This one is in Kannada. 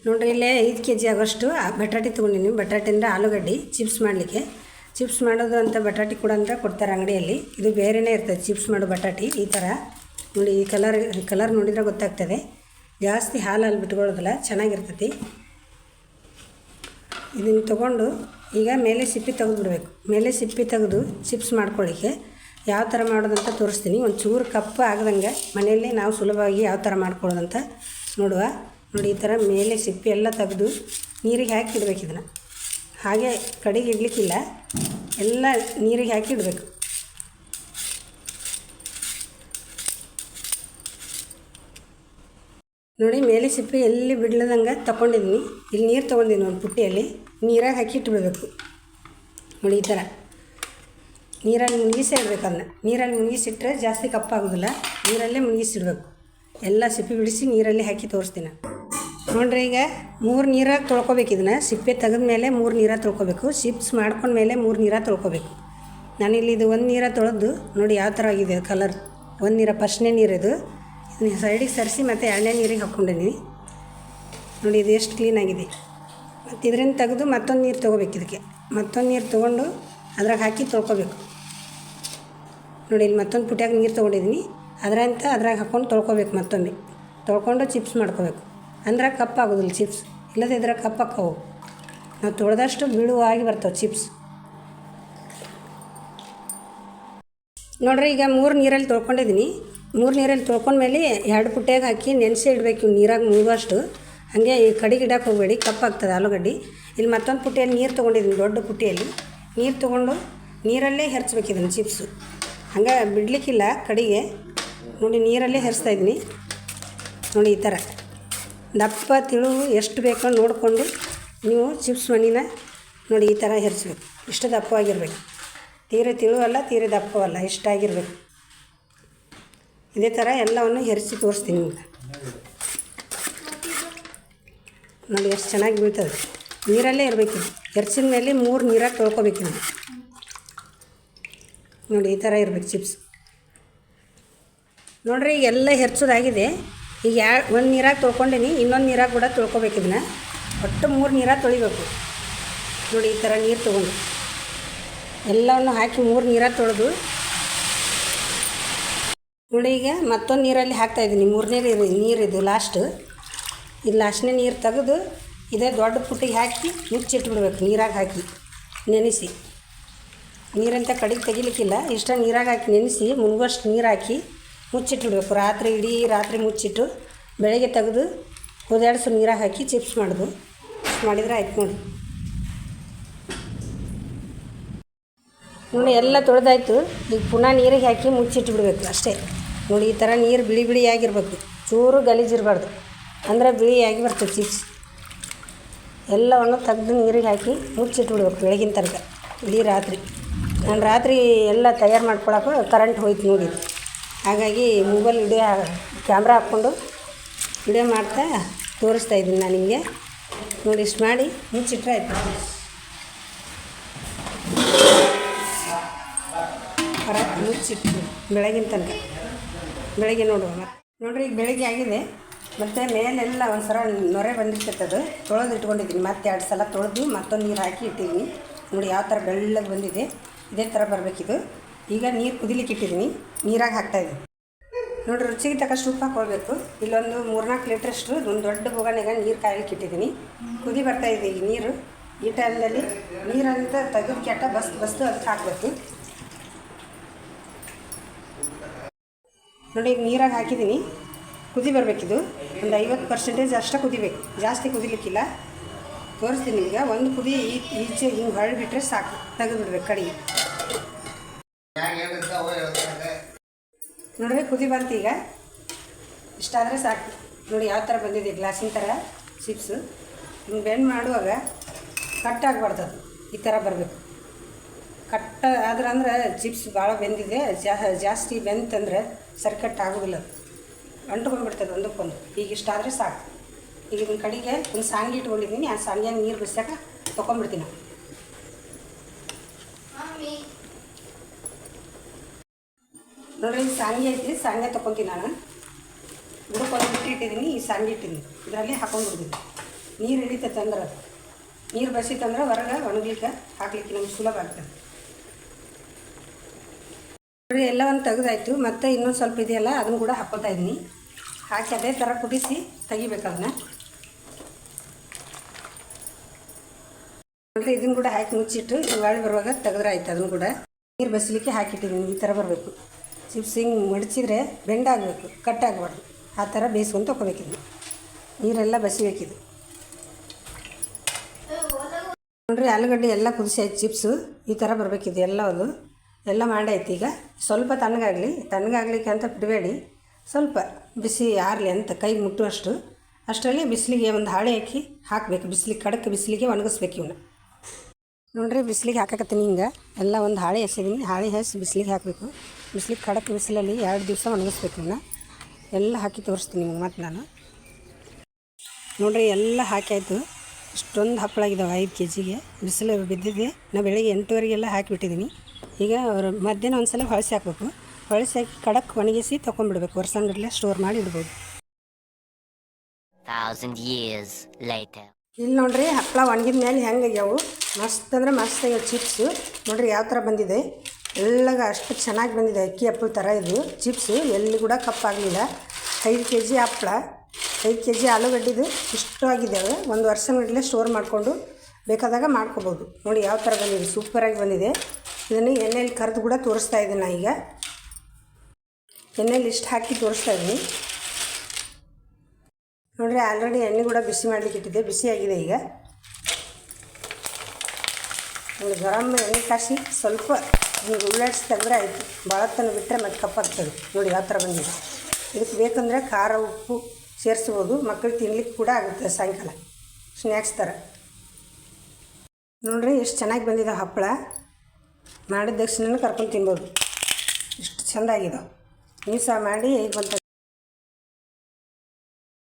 ನೋಡಿರಿ ಇಲ್ಲೇ 5 kg ಆಗೋಷ್ಟು ಬಟಾಟೆ ತೊಗೊಂಡಿನಿ. ಬಟಾಟೆ ಅಂದರೆ ಆಲೂಗಡ್ಡೆ ಚಿಪ್ಸ್ ಮಾಡಲಿಕ್ಕೆ. ಚಿಪ್ಸ್ ಮಾಡೋದು ಅಂತ ಬಟಾಟೆ ಕೂಡ ಅಂದರೆ ಕೊಡ್ತಾರೆ ಅಂಗಡಿಯಲ್ಲಿ. ಇದು ಬೇರೆಯೇ ಇರ್ತದೆ ಚಿಪ್ಸ್ ಮಾಡೋ ಬಟಾಟೆ. ಈ ಥರ ನೋಡಿ, ಈ ಕಲರ್ ನೋಡಿದರೆ ಗೊತ್ತಾಗ್ತದೆ. ಜಾಸ್ತಿ ಹಾಲಲ್ಲಿ ಬಿಟ್ಕೊಳ್ಳೋದಿಲ್ಲ, ಚೆನ್ನಾಗಿರ್ತೈತಿ. ಇದನ್ನು ತೊಗೊಂಡು ಈಗ ಮೇಲೆ ಸಿಪ್ಪೆ ತೆಗೆದುಬಿಡ್ಬೇಕು. ಮೇಲೆ ಸಿಪ್ಪೆ ತೆಗೆದು ಚಿಪ್ಸ್ ಮಾಡ್ಕೊಳ್ಳಿಕ್ಕೆ ಯಾವ ಥರ ಮಾಡೋದಂತ ತೋರಿಸ್ತೀನಿ. ಒಂದು ಚೂರು ಕಪ್ಪು ಆಗದಂಗೆ ಮನೆಯಲ್ಲೇ ನಾವು ಸುಲಭವಾಗಿ ಯಾವ ಥರ ಮಾಡ್ಕೊಳ್ಳೋದಂತ ನೋಡುವ. ನೋಡಿ, ಈ ಥರ ಮೇಲೆ ಸಿಪ್ಪೆ ಎಲ್ಲ ತೆಗೆದು ನೀರಿಗೆ ಹಾಕಿ ಇಡಬೇಕು. ಇದನ್ನು ಹಾಗೆ ಕಡೆಗೆ ಇಡಲಿಕ್ಕಿಲ್ಲ, ಎಲ್ಲ ನೀರಿಗೆ ಹಾಕಿ ಇಡಬೇಕು. ನೋಡಿ, ಮೇಲೆ ಸಿಪ್ಪೆ ಎಲ್ಲಿ ಬಿಡ್ಲದಂಗೆ ತೊಗೊಂಡಿದ್ದೀನಿ. ಇಲ್ಲಿ ನೀರು ತೊಗೊಂಡಿದ್ದೀನಿ ಒಂದು ಪುಟ್ಟಿಯಲ್ಲಿ. ನೀರಾಗಿ ಹಾಕಿ ಇಟ್ಬಿಡಬೇಕು. ನೋಡಿ, ಈ ಥರ ನೀರಲ್ಲಿ ಮುಳುಗಿಸಿ ಇಡಬೇಕು. ಅದನ್ನ ನೀರಲ್ಲಿ ಮುಳುಗಿಸಿಟ್ರೆ ಜಾಸ್ತಿ ಕಪ್ಪಾಗೋದಿಲ್ಲ. ನೀರಲ್ಲೇ ಮುಳುಗಿಸಿಡ್ಬೇಕು. ಎಲ್ಲ ಸಿಪ್ಪೆ ಬಿಡಿಸಿ ನೀರಲ್ಲಿ ಹಾಕಿ ತೋರಿಸ್ತೀನಿ. ನೋಡಿರಿ, ಈಗ 3 ನೀರಾಗಿ ತೊಳ್ಕೊಬೇಕು. ಇದನ್ನು ಸಿಪ್ಪೆ ತೆಗೆದ ಮೇಲೆ 3 ನೀರಾಗಿ ತೊಳ್ಕೊಬೇಕು. ಚಿಪ್ಸ್ ಮಾಡ್ಕೊಂಡ್ಮೇಲೆ 3 ನೀರಾಗಿ ತೊಳ್ಕೊಬೇಕು. ನಾನಿಲ್ಲಿ ಇದು 1 ನೀರಾಗಿ ತೊಳೆದು ನೋಡಿ ಯಾವ ಥರ ಆಗಿದೆ ಕಲರ್. 1 ನೀರ ಫಸ್ಟ್ನೇ ನೀರಿದು ಸೈಡಿಗೆ ಸರಿಸಿ ಮತ್ತು 2ನೇ ನೀರಿಗೆ ಹಾಕ್ಕೊಂಡಿನಿ. ನೋಡಿ, ಇದು ಎಷ್ಟು ಕ್ಲೀನಾಗಿದೆ. ಮತ್ತು ಇದರಿಂದ ತೆಗೆದು ಮತ್ತೊಂದು ನೀರು ತೊಗೋಬೇಕು. ಇದಕ್ಕೆ ಮತ್ತೊಂದು ನೀರು ತೊಗೊಂಡು ಅದ್ರಾಗ ಹಾಕಿ ತೊಳ್ಕೊಬೇಕು. ನೋಡಿ, ಇಲ್ಲಿ ಮತ್ತೊಂದು ಪುಟ್ಯಾಗ ನೀರು ತೊಗೊಂಡಿದ್ದೀನಿ. ಅದ್ರಾಗ ಹಾಕ್ಕೊಂಡು ತೊಳ್ಕೊಬೇಕು. ಮತ್ತೊಮ್ಮೆ ತೊಳ್ಕೊಂಡು ಚಿಪ್ಸ್ ಮಾಡ್ಕೋಬೇಕು. ಅಂದ್ರೆ ಕಪ್ಪಾಗೋದಿಲ್ಲ ಚಿಪ್ಸ್. ಇಲ್ಲದೆ ಇದ್ರೆ ಕಪ್ಪಾಕ್ಕವು. ನಾವು ತೊಳೆದಷ್ಟು ಬೀಳುವಾಗಿ ಬರ್ತಾವೆ ಚಿಪ್ಸ್. ನೋಡಿರಿ, ಈಗ 3 ನೀರಲ್ಲಿ ತೊಳ್ಕೊಂಡಿದ್ದೀನಿ. 3 ನೀರಲ್ಲಿ ತೊಳ್ಕೊಂಡ್ಮೇಲೆ 2 ಪುಟ್ಯಾಗ ಹಾಕಿ ನೆನೆಸಿ ಇಡಬೇಕು. ನೀರಾಗ ಮುಳುಗುವಷ್ಟು. ಹಾಗೆ ಈ ಕಡೆಗೆ ಇಡಕ್ಕೆ ಹೋಗಬೇಡಿ, ಕಪ್ಪಾಗ್ತದೆ ಆಲೂಗಡ್ಡೆ. ಇಲ್ಲಿ ಮತ್ತೊಂದು ಪುಟ್ಟಿಯಲ್ಲಿ ನೀರು ತೊಗೊಂಡಿದ್ದೀನಿ. ದೊಡ್ಡ ಪುಟ್ಟಿಯಲ್ಲಿ ನೀರು ತೊಗೊಂಡು ನೀರಲ್ಲೇ ಹೆರ್ಚ್ಬೇಕು ಇದನ್ನು ಚಿಪ್ಸು. ಹಂಗೆ ಬಿಡಲಿಕ್ಕಿಲ್ಲ ಕಡೆಗೆ. ನೋಡಿ, ನೀರಲ್ಲೇ ಹೆರಿಸ್ತಾಯಿದ್ದೀನಿ. ನೋಡಿ, ಈ ಥರ ದಪ್ಪ ತಿಳು ಎಷ್ಟು ಬೇಕೋ ನೋಡಿಕೊಂಡು ನೀವು ಚಿಪ್ಸ್ ಮಣಿನ ನೋಡಿ ಈ ಥರ ಹೆರಿಸ್ಬೇಕು. ಇಷ್ಟು ದಪ್ಪವಾಗಿರ್ಬೇಕು. ತೀರೆ ತಿಳುವಲ್ಲ, ತೀರೆ ದಪ್ಪವಲ್ಲ, ಇಷ್ಟಾಗಿರ್ಬೇಕು. ಇದೇ ಥರ ಎಲ್ಲವನ್ನು ಹೆರಿಸಿ ತೋರಿಸ್ತೀನಿ ನಿಮ್ಗೆ. ನೋಡಿ, ಎಷ್ಟು ಚೆನ್ನಾಗಿ ಬೀಳ್ತದೆ. ನೀರಲ್ಲೇ ಇರಬೇಕು. ಹೆರ್ಸಿದ ಮೇಲೆ 3 ನೀರಾಗಿ ತೊಳ್ಕೊಬೇಕು. ನೋಡಿ, ಈ ಥರ ಇರ್ಬೇಕು ಚಿಪ್ಸ್. ನೋಡಿರಿ, ಈಗ ಎಲ್ಲ ಹೆರ್ಸೋದಾಗಿದೆ. ಈಗ 1 ನೀರಾಗಿ ತೊಳ್ಕೊಂಡೀನಿ. ಇನ್ನೊಂದು ನೀರಾಗಿ ಕೂಡ ತೊಳ್ಕೊಬೇಕು. ಇದನ್ನು ಒಟ್ಟು 3 ನೀರಾಗಿ ತೊಳಿಬೇಕು. ನೋಡಿ, ಈ ಥರ ನೀರು ತೊಗೊಂಡು ಎಲ್ಲವನ್ನು ಹಾಕಿ 3 ನೀರಾಗಿ ತೊಳೆದು ನೋಡಿ, ಈಗ ಮತ್ತೊಂದು ನೀರಲ್ಲಿ ಹಾಕ್ತಾಯಿದ್ದೀನಿ. 3ನೇ ನೀರಿದು ಲಾಸ್ಟು. ಇದು ಲಾಸ್ಟ್ನೇ ನೀರು ತೆಗೆದು ಇದೇ ದೊಡ್ಡ ಪುಟ್ಟಿಗೆ ಹಾಕಿ ಮುಚ್ಚಿಟ್ಬಿಡ್ಬೇಕು. ನೀರಾಗಿ ಹಾಕಿ ನೆನೆಸಿ. ನೀರಂತ ಕಡೆಗೆ ತೆಗಿಲಿಕ್ಕಿಲ್ಲ. ಇಷ್ಟ ನೀರಾಗಿ ಹಾಕಿ ನೆನೆಸಿ ಮುಳುಗುವಷ್ಟು ನೀರು ಹಾಕಿ ಮುಚ್ಚಿಟ್ಬಿಡ್ಬೇಕು. ಇಡೀ ರಾತ್ರಿ ಮುಚ್ಚಿಟ್ಟು ಬೆಳಗ್ಗೆ ತೆಗೆದು ಕುದಿಯಾಡಿಸೋ ನೀರಾಗಿ ಹಾಕಿ ಚಿಪ್ಸ್ ಮಾಡೋದು. ಮಾಡಿದರೆ ಆಯ್ತು. ನೋಡಿ, ಎಲ್ಲ ತೊಳೆದಾಯ್ತು. ಈಗ ಪುನಃ ನೀರಿಗೆ ಹಾಕಿ ಮುಚ್ಚಿಟ್ಬಿಡ್ಬೇಕು ಅಷ್ಟೇ. ನೋಡಿ, ಈ ಥರ ನೀರು ಬಿಳಿ ಬಿಳಿಯಾಗಿರ್ಬೇಕು. ಚೂರು ಗಲೀಜಿರಬಾರ್ದು, ಅಂದರೆ ಬಿಳಿಯಾಗಿ ಬರ್ತದೆ ಚಿಪ್ಸ್. ಎಲ್ಲವನ್ನು ತೆಗೆದು ನೀರಿಗೆ ಹಾಕಿ ಮುಚ್ಚಿಟ್ಬಿಡ್ಬೇಕು ಬೆಳಗಿನ ತನಕ, ಇಡೀ ರಾತ್ರಿ. ನಾನು ರಾತ್ರಿ ಎಲ್ಲ ತಯಾರು ಮಾಡ್ಕೊಳಕ್ಕೆ ಕರೆಂಟ್ ಹೋಯ್ತು ನೋಡಿ. ಹಾಗಾಗಿ ಮೊಬೈಲ್ ಕ್ಯಾಮ್ರಾ ಹಾಕ್ಕೊಂಡು ವಿಡಿಯೋ ಮಾಡ್ತಾ ತೋರಿಸ್ತಾಯಿದ್ದೀನಿ ನಾನು ನಿಮಗೆ. ನೋಡಿ, ಇಷ್ಟು ಮಾಡಿ ಮುಚ್ಚಿಟ್ರೆ ಆಯ್ತು. ಮುಚ್ಚಿಟ್ಟು ಬೆಳಗಿನ ತನಕ ಬೆಳಗ್ಗೆ ನೋಡಿರಿ ಈಗ ಬೆಳಗ್ಗೆ ಆಗಿದೆ. ಮತ್ತು ಮೇಲೆಲ್ಲ ಒಂದು ಸಲ ನೊರೆ ಬಂದಿರ್ತೈತದು. ತೊಳೆದು ಇಟ್ಕೊಂಡಿದ್ದೀನಿ. ಮತ್ತೆ 2 ಸಲ ತೊಳೆದು ಮತ್ತೊಂದು ನೀರು ಹಾಕಿ ಇಟ್ಟಿದ್ದೀನಿ. ನೋಡಿ ಯಾವ ಥರ ಬೆಳ್ಳಗೆ ಬಂದಿದೆ. ಇದೇ ಥರ ಬರಬೇಕಿದು. ಈಗ ನೀರು ಕುದಿಲಿಕ್ಕೆ ಇಟ್ಟಿದ್ದೀನಿ. ನೀರಾಗಿ ಹಾಕ್ತಾಯಿದ್ದೀನಿ. ನೋಡಿ, ರುಚಿಗೆ ತಕ್ಕಷ್ಟು ಉಪ್ಪು ಹಾಕ್ಕೊಳ್ಬೇಕು. ಇಲ್ಲೊಂದು 3-4 ಲೀಟ್ರಷ್ಟು ಒಂದು ದೊಡ್ಡ ಬೋಗಣೆಗೆ ನೀರು ಕಾಯಲಿಕ್ಕೆ ಇಟ್ಟಿದ್ದೀನಿ. ಕುದಿ ಬರ್ತಾಯಿದೆ ಈಗ ನೀರು. ಈ ಟೈಮ್ನಲ್ಲಿ ನೀರಂತ ತೆಗೆದು ಕೆಟ್ಟ ಬಸ್ತು ಅದಕ್ಕೆ ಹಾಕಬೇಕು. ನೋಡಿ, ಈಗ ನೀರಾಗಿ ಹಾಕಿದ್ದೀನಿ. ಕುದಿ ಬರಬೇಕಿದು. ಒಂದು 50% ಅಷ್ಟೇ ಕುದಿಬೇಕು, ಜಾಸ್ತಿ ಕುದಿಲಿಕ್ಕಿಲ್ಲ. ತೋರಿಸ್ತೀನಿ ಈಗ. ಒಂದು ಕುದಿ ಈಚೆ ಹಿಂಗೆ ಹೊರಳಿಬಿಟ್ರೆ ಸಾಕು, ತೆಗೆದುಬಿಡ್ಬೇಕು ಕಡೆಗೆ. ನೋಡಿರಿ, ಕುದಿ ಬಂತು ಈಗ. ಇಷ್ಟಾದರೆ ಸಾಕು. ನೋಡಿ ಯಾವ ಥರ ಬಂದಿದೆ, ಗ್ಲಾಸಿನ ಥರ ಚಿಪ್ಸು. ಹಿಂಗೆ ಬೆಂಡ್ ಮಾಡುವಾಗ ಕಟ್ಟಾಗಬಾರ್ದು, ಈ ಥರ ಬರಬೇಕು. ಕಟ್ಟ ಆದ್ರೆ ಚಿಪ್ಸ್ ಭಾಳ ಬೆಂದಿದೆ. ಜಾಸ್ತಿ ಬೆಂತಂದ್ರೆ ಸರ್ಕಟ್ ಆಗೋದಿಲ್ಲ, ಅಂಟ್ಕೊಂಡ್ಬಿಡ್ತದೆ ಒಂದಕ್ಕೊಂದು. ಈಗ ಇಷ್ಟಾದರೆ ಸಾಕು. ಈಗ ಇದನ್ನ ಕಡೆಗೆ ಒಂದು ಸಾಂಗಿ ಇಟ್ಕೊಂಡಿದ್ದೀನಿ. ಆ ಸಾಂಗಿಯಾಗ ನೀರು ಬಿಸಾಕ ತೊಗೊಂಡ್ಬಿಡ್ತೀನಿ. ನೋಡಿರಿ, ಈ ಸಾಂಗಿ ಐತಿ. ಸಾಂಗೆ ತೊಗೊತೀನಿ ನಾನು. ಬುಡಕ್ಕೆ ಒಂದು ಇಟ್ಟಿದ್ದೀನಿ. ಈ ಸಾಂಗಿ ಇಟ್ಟಿದ್ದೀನಿ, ಇದರಲ್ಲಿ ಹಾಕೊಂಡ್ಬಿಡ್ತೀನಿ. ನೀರು ಹಿಡಿತೈತೆ ಅಂದ್ರೆ ನೀರು ಬಸಿತಂದ್ರೆ ಹೊರಗೆ ಒಣಗ್ಲಿಕ್ಕೆ ಹಾಕ್ಲಿಕ್ಕೆ ನಮ್ಗೆ ಸುಲಭ ಆಗ್ತದೆ. ನೋಡಿರಿ ಎಲ್ಲವನ್ನು ತೆಗೆದಾಯ್ತು. ಮತ್ತು ಇನ್ನೊಂದು ಸ್ವಲ್ಪ ಇದೆಯಲ್ಲ ಅದನ್ನು ಕೂಡ ಹಾಕ್ಕೊತಾ ಇದ್ದೀನಿ. ಹಾಕಿ ಅದೇ ಥರ ಕುದಿಸಿ ತೆಗಿಬೇಕು ಅದನ್ನು. ನೋಡಿರಿ ಇದನ್ನು ಕೂಡ ಹಾಕಿ ಮುಚ್ಚಿಟ್ಟು ಗಾಳಿ ಬರುವಾಗ ತೆಗೆದ್ರೆ ಆಯ್ತು. ಅದನ್ನು ಕೂಡ ನೀರು ಬಸಲಿಕ್ಕೆ ಹಾಕಿಟ್ಟಿದ್ದೀನಿ. ಈ ಥರ ಬರಬೇಕು. ಚಿಪ್ಸ್ ಹಿಂಗೆ ಮಡಚಿದ್ರೆ ಬೆಂಡಾಗಬೇಕು, ಕಟ್ಟಾಗಬಾರ್ದು. ಆ ಥರ ಬೇಯಿಸ್ಕೊಂಡು ತೊಗೋಬೇಕಿದ್ದು. ನೀರೆಲ್ಲ ಬಸಿಬೇಕಿದು. ನೋಡಿರಿ ಆಲೂಗಡ್ಡೆ ಎಲ್ಲ ಕುದಿಸಿ ಆಯ್ತು. ಚಿಪ್ಸು ಈ ಥರ ಬರಬೇಕಿದ್ದು ಎಲ್ಲದು. ಎಲ್ಲ ಮಾಡಾಯ್ತು. ಈಗ ಸ್ವಲ್ಪ ತಣ್ಣಗಾಗಲಿಕ್ಕೆ ಅಂತ ಬಿಡಬೇಡಿ. ಸ್ವಲ್ಪ ಬಿಸಿ ಆರಲಿ ಅಂತ ಕೈ ಮುಟ್ಟುವಷ್ಟು ಅಷ್ಟರಲ್ಲಿ ಬಿಸಿಲಿಗೆ ಒಂದು ಹಾಳೆ ಹಾಕಬೇಕು. ಬಿಸಿಲಿಗೆ ಖಡಕ್ ಬಿಸಿಲಿಗೆ ಒಣಗಿಸ್ಬೇಕು ಇವನ್ನ. ನೋಡಿರಿ ಬಿಸಿಲಿಗೆ ಹಾಕಕತ್ತೀನಿ. ಹಿಂಗೆ ಎಲ್ಲ ಒಂದು ಹಾಳೆ ಎಸಿದ್ದೀನಿ. ಹಾಳೆ ಹಾಸಿ ಬಿಸಿಲಿಗೆ ಹಾಕಬೇಕು. ಬಿಸಿಲಿಗೆ ಖಡಕ್ ಬಿಸಿಲಲ್ಲಿ 2 ದಿವಸ ಒಣಗಿಸ್ಬೇಕು ಇವನ್ನ. ಎಲ್ಲ ಹಾಕಿ ತೋರಿಸ್ತೀನಿ ನಿಮ್ಗೆ ಮತ್ತು ನಾನು. ನೋಡಿರಿ ಎಲ್ಲ ಹಾಕಿ ಆಯಿತು. ಇಷ್ಟೊಂದು ಹಪ್ಪಳಾಗಿದ್ದಾವೆ 5 kgಗೆ. ಬಿಸಿಲು ಬಿದ್ದಿದೆ. ನಾನು ಬೆಳಗ್ಗೆ 8:30 ಹಾಕಿಬಿಟ್ಟಿದ್ದೀನಿ. ಈಗ ಮಧ್ಯಾಹ್ನ ಒಂದು ಸಲ ಹೊಳಸಿ ಹಾಕಬೇಕು. ಹೊಳಸಿ ಹಾಕಿ ಖಡಕ್ ಒಣಗಿಸಿ ತೊಗೊಂಡ್ಬಿಡ್ಬೇಕು. ವರ್ಷಗಟ್ಟಲೆ ಸ್ಟೋರ್ ಮಾಡಿ ಇಡ್ಬೋದು. 1000 years later. ಇಲ್ಲಿ ನೋಡಿರಿ ಹಪ್ಪಳ ಒಣಗಿದ ಮೇಲೆ ಹೆಂಗಾಗ್ಯಾವು. ಮಸ್ತ್ ಅಂದರೆ ಮಸ್ತ್ ಆಗ್ಯಾವ ಚಿಪ್ಸು. ನೋಡಿರಿ ಯಾವ ಥರ ಬಂದಿದೆ. ಎಲ್ಲಗ ಅಷ್ಟು ಚೆನ್ನಾಗಿ ಬಂದಿದೆ. ಅಕ್ಕಿ ಹಪ್ಪಳ ಥರ ಇದು ಚಿಪ್ಸು. ಎಲ್ಲಿ ಕೂಡ ಕಪ್ಪಾಗಲಿಲ್ಲ. 5 kg ಹಪ್ಪಳ, 5 kg ಆಲೂಗಡ್ಡಿದು ಇಷ್ಟು ಆಗಿದ್ದಾವೆ. ಒಂದು ವರ್ಷಗಟ್ಟಲೆ ಸ್ಟೋರ್ ಮಾಡಿಕೊಂಡು ಬೇಕಾದಾಗ ಮಾಡ್ಕೋಬೋದು. ನೋಡಿ ಯಾವ ಥರ ಬಂದಿದೆ. ಸೂಪರಾಗಿ ಬಂದಿದೆ. ಇದನ್ನು ಎಣ್ಣೆಯಲ್ಲಿ ಕರೆದು ಕೂಡ ತೋರಿಸ್ತಾ ಇದ್ದೀನಿ. ನಾನು ಈಗ ಎಣ್ಣೆಯಲ್ಲಿ ಇಷ್ಟು ಹಾಕಿ ತೋರಿಸ್ತಾ ಇದ್ದೀನಿ. ನೋಡಿರಿ ಆಲ್ರೆಡಿ ಎಣ್ಣೆ ಕೂಡ ಬಿಸಿ ಮಾಡಲಿಕ್ಕೆ ಇಟ್ಟಿದ್ದೆ. ಬಿಸಿಯಾಗಿದೆ. ಈಗ ಒಂದು ಗರಂ ಎಣ್ಣೆ ಕಾಸಿ ಸ್ವಲ್ಪ ಹಿಂಗೆ ಉಳ್ಳಾಡಿಸಿ ತೆಗೆದ್ರೆ ಆಯಿತು. ಭಾಳ ತನಕ ಬಿಟ್ಟರೆ ಮತ್ತೆ ಕಪ್ಪಾಗ್ತದೆ. ನೋಡಿ ಯಾವ ಥರ ಬಂದಿದೆ. ಇದಕ್ಕೆ ಬೇಕಂದರೆ ಖಾರ ಉಪ್ಪು ಸೇರಿಸ್ಬೋದು. ಮಕ್ಕಳಿಗೆ ತಿನ್ಲಿಕ್ಕೆ ಕೂಡ ಆಗುತ್ತೆ ಸಾಯಂಕಾಲ ಸ್ನ್ಯಾಕ್ಸ್ ಥರ. ನೋಡಿರಿ ಎಷ್ಟು ಚೆನ್ನಾಗಿ ಬಂದಿದೆ ಹಪ್ಪಳ. ಮಾಡಿದ ತಕ್ಷಣ ಕರ್ಕೊಂಡು ತಿನ್ಬೋದು. ಇಷ್ಟು ಚೆಂದಾಗಿದ್ದಾವೆ. ನೀವು ಸಹ ಮಾಡಿ ಬಂತ.